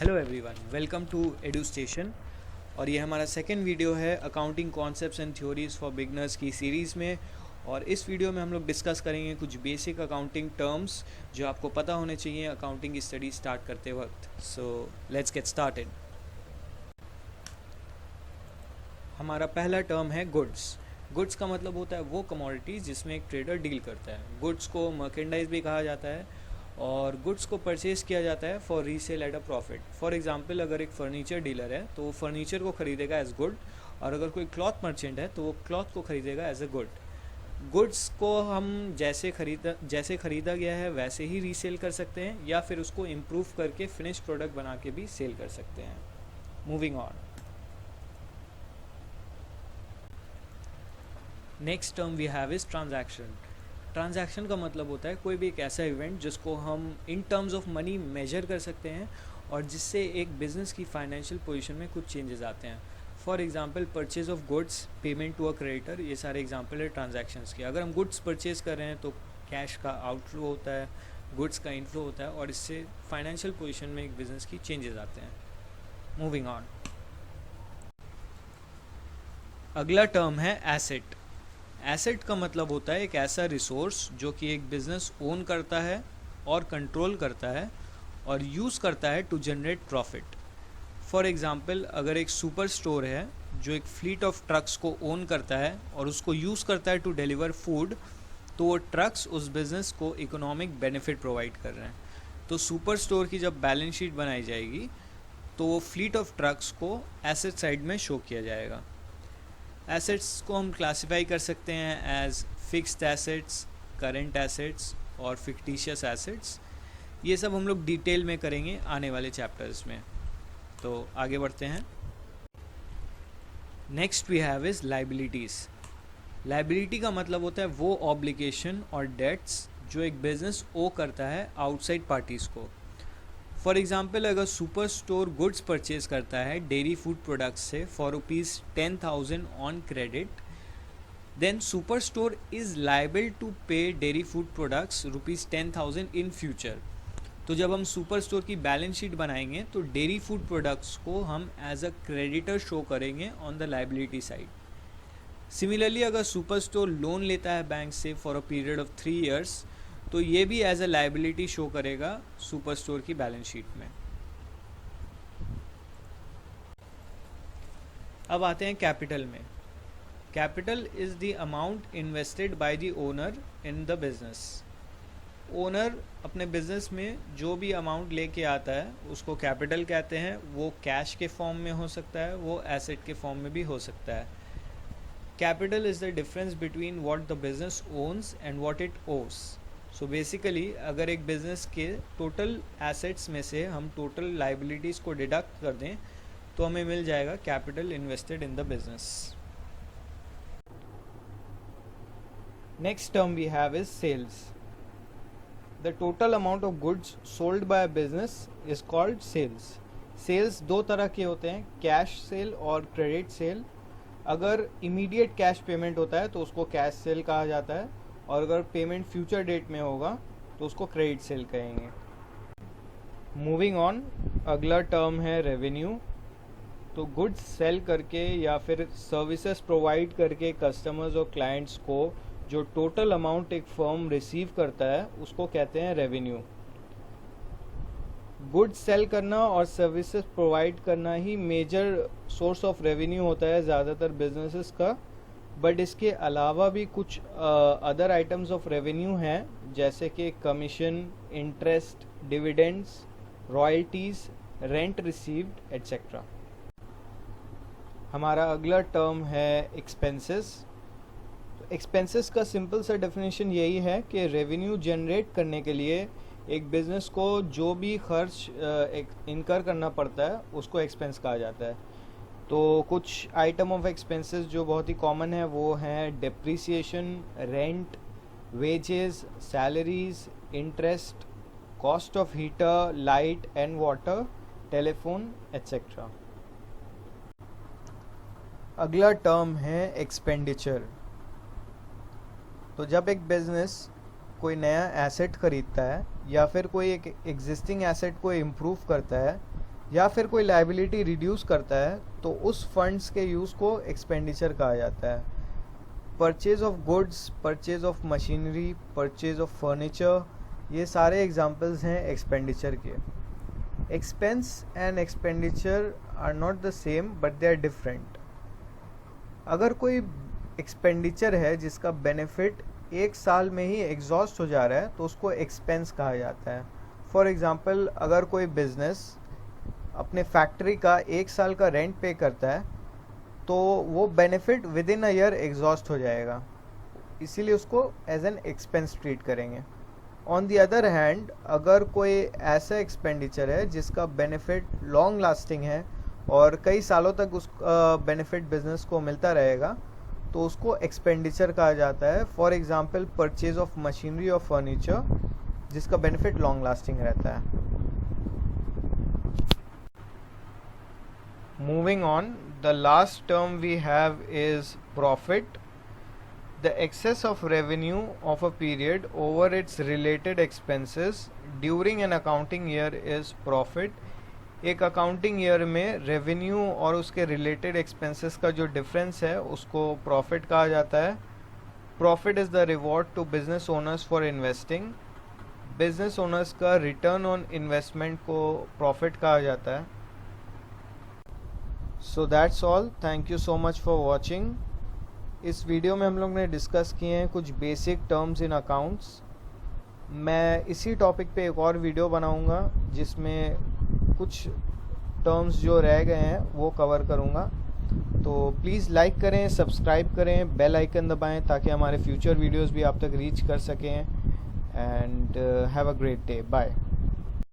Hello everyone, welcome to Edu Station. और ये हमारा सेकेंड वीडियो है accounting concepts and theories for beginners की सीरीज़ में। और इस वीडियो में हम लोग डिस्कस करेंगे कुछ बेसिक अकाउंटिंग टर्म्स जो आपको पता होने चाहिए अकाउंटिंग की स्टडी स्टार्ट करते वक्त। So let's get started. हमारा पहला टर्म है गुड्स। गुड्स का मतलब होता है वो कमोडिटीज़ जिसमें एक ट्रेडर डील करता है। गुड्स को मर्केंडाइज भी कहा जाता है और गुड्स को परचेज़ किया जाता है for resale at a profit. For example, अगर एक फर्नीचर डीलर है तो वो फर्नीचर को खरीदेगा एज गुड, और अगर कोई क्लॉथ मर्चेंट है तो वो क्लॉथ को खरीदेगा एज अ गुड। गुड्स को हम जैसे खरीदा गया है वैसे ही रीसेल कर सकते हैं या फिर उसको इम्प्रूव करके फिनिश प्रोडक्ट बना के भी सेल कर सकते हैं। Moving on, next term we have is transaction. Transaction का मतलब होता है कोई भी एक ऐसा इवेंट जिसको हम in terms of money measure कर सकते हैं और जिससे एक बिज़नेस की फाइनेंशियल पोजीशन में कुछ चेंजेस आते हैं। For example, purchase of goods, payment to a creditor, ये सारे एग्जांपल है ट्रांजैक्शंस के। अगर हम गुड्स परचेज कर रहे हैं तो कैश का आउटफ्लो होता है, गुड्स का इनफ्लो होता है और इससे फाइनेंशियल पोजीशन में एक बिज़नेस की चेंजेस आते हैं। मूविंग ऑन, अगला टर्म है एसेट। एसेट का मतलब होता है एक ऐसा रिसोर्स जो कि एक बिज़नेस ओन करता है और कंट्रोल करता है और यूज़ करता है to generate profit. For example, अगर एक सुपर स्टोर है जो एक फ्लीट ऑफ ट्रक्स को ओन करता है और उसको यूज़ करता है टू डिलीवर फूड, तो वो ट्रक्स उस बिज़नेस को इकोनॉमिक बेनिफिट प्रोवाइड कर रहे हैं। तो सुपर स्टोर की जब बैलेंस शीट बनाई जाएगी तो वो फ्लीट ऑफ ट्रक्स को एसेट साइड में शो किया जाएगा। एसेट्स को हम क्लासिफाई कर सकते हैं as fixed assets, current assets और फिक्टिशियस एसेट्स। ये सब हम लोग डिटेल में करेंगे आने वाले चैप्टर्स में। तो आगे बढ़ते हैं। Next we have is liabilities. Liability का मतलब होता है वो ऑब्लिगेशन और डेट्स जो एक बिज़नेस ओ करता है आउटसाइड पार्टीज़ को। फॉर एग्जाम्पल, अगर सुपर स्टोर गुड्स परचेज करता है डेयरी फूड प्रोडक्ट्स से for ₹10,000 on credit, then super store is liable to pay dairy food products ₹10,000 in future. तो जब हम सुपर स्टोर की बैलेंस शीट बनाएंगे तो डेयरी फूड प्रोडक्ट्स को हम एज अ क्रेडिटर शो करेंगे on the liability side. Similarly, अगर सुपर स्टोर लोन लेता है बैंक से for a period of 3 years, तो ये भी एज अ लाइबिलिटी शो करेगा सुपर स्टोर की बैलेंस शीट में। अब आते हैं कैपिटल में। Capital is the amount invested by the owner in the business. Owner अपने बिजनेस में जो भी अमाउंट लेके आता है उसको कैपिटल कहते हैं। वो कैश के फॉर्म में हो सकता है, वो एसेट के फॉर्म में भी हो सकता है। Capital is the difference between what the business owns and what it owes. So basically, अगर एक बिज़नेस के टोटल एसेट्स में से हम टोटल लाइबिलिटीज़ को डिडक्ट कर दें तो हमें मिल जाएगा capital invested in the business. Next term we have is sales. The total amount of goods sold by a business is called sales. Sales दो तरह के होते हैं, कैश सेल और क्रेडिट सेल। अगर इमीडिएट कैश पेमेंट होता है तो उसको कैश सेल कहा जाता है, और अगर पेमेंट फ्यूचर डेट में होगा तो उसको क्रेडिट सेल कहेंगे। मूविंग ऑन, अगला टर्म है रेवेन्यू। तो गुड्स सेल करके या फिर सर्विसेज प्रोवाइड करके कस्टमर्स और क्लाइंट्स को जो टोटल अमाउंट एक फर्म रिसीव करता है उसको कहते हैं रेवेन्यू। गुड्स सेल करना और सर्विसेज प्रोवाइड करना ही मेजर सोर्स ऑफ रेवेन्यू होता है ज़्यादातर बिजनेसेस का, बट इसके अलावा भी कुछ अदर आइटम्स ऑफ रेवेन्यू हैं जैसे कि commission, interest, dividends, royalties, rent received etcetera. हमारा अगला टर्म है एक्सपेंसेस। एक्सपेंसेस का सिंपल सा डेफिनेशन यही है कि रेवेन्यू जनरेट करने के लिए एक बिज़नेस को जो भी खर्च इनकर करना पड़ता है उसको एक्सपेंस कहा जाता है। तो कुछ आइटम ऑफ एक्सपेंसेस जो बहुत ही कॉमन है वो हैं depreciation, rent, wages, salaries, interest, cost of heater, light and water, telephone etcetera. अगला टर्म है एक्सपेंडिचर। तो जब एक बिज़नेस कोई नया एसेट खरीदता है या फिर कोई एक एग्जिस्टिंग एसेट को इम्प्रूव करता है या फिर कोई लायबिलिटी रिड्यूस करता है तो उस फंड्स के यूज़ को एक्सपेंडिचर कहा जाता है। Purchase of goods, purchase of machinery, purchase of furniture, ये सारे एग्जांपल्स हैं एक्सपेंडिचर के। Expense and expenditure are not the same but they are different. अगर कोई एक्सपेंडिचर है जिसका बेनिफिट एक साल में ही एग्जॉस्ट हो जा रहा है तो उसको एक्सपेंस कहा जाता है। फॉर एग्जांपल, अगर कोई बिजनेस अपने फैक्ट्री का एक साल का रेंट पे करता है तो वो benefit with in a year exhaust हो जाएगा, इसीलिए उसको एज एन एक्सपेंस ट्रीट करेंगे। ऑन दी अदर हैंड, अगर कोई ऐसा एक्सपेंडिचर है जिसका बेनिफिट लॉन्ग लास्टिंग है और कई सालों तक उस बेनिफिट बिजनेस को मिलता रहेगा तो उसको एक्सपेंडिचर कहा जाता है। For example, purchase of machinery और फर्नीचर जिसका बेनिफिट लॉन्ग लास्टिंग रहता है। Moving on, the last term we have is profit. The excess of revenue of a period over its related expenses during an accounting year is profit. एक accounting year में revenue और उसके related expenses का जो difference है उसको profit कहा जाता है। Profit is the reward to business owners for investing. Business owners का रिटर्न ऑन इन्वेस्टमेंट को प्रॉफिट कहा जाता है। So that's all, thank you so much for watching. इस वीडियो में हम लोग ने डिस्कस किए हैं कुछ बेसिक टर्म्स इन अकाउंट्स। मैं इसी टॉपिक पे एक और वीडियो बनाऊंगा जिसमें कुछ टर्म्स जो रह गए हैं वो कवर करूंगा। तो प्लीज़ लाइक करें, सब्सक्राइब करें, बेल आइकन दबाएं ताकि हमारे फ्यूचर वीडियोस भी आप तक रीच कर सकें। And have a great day, bye.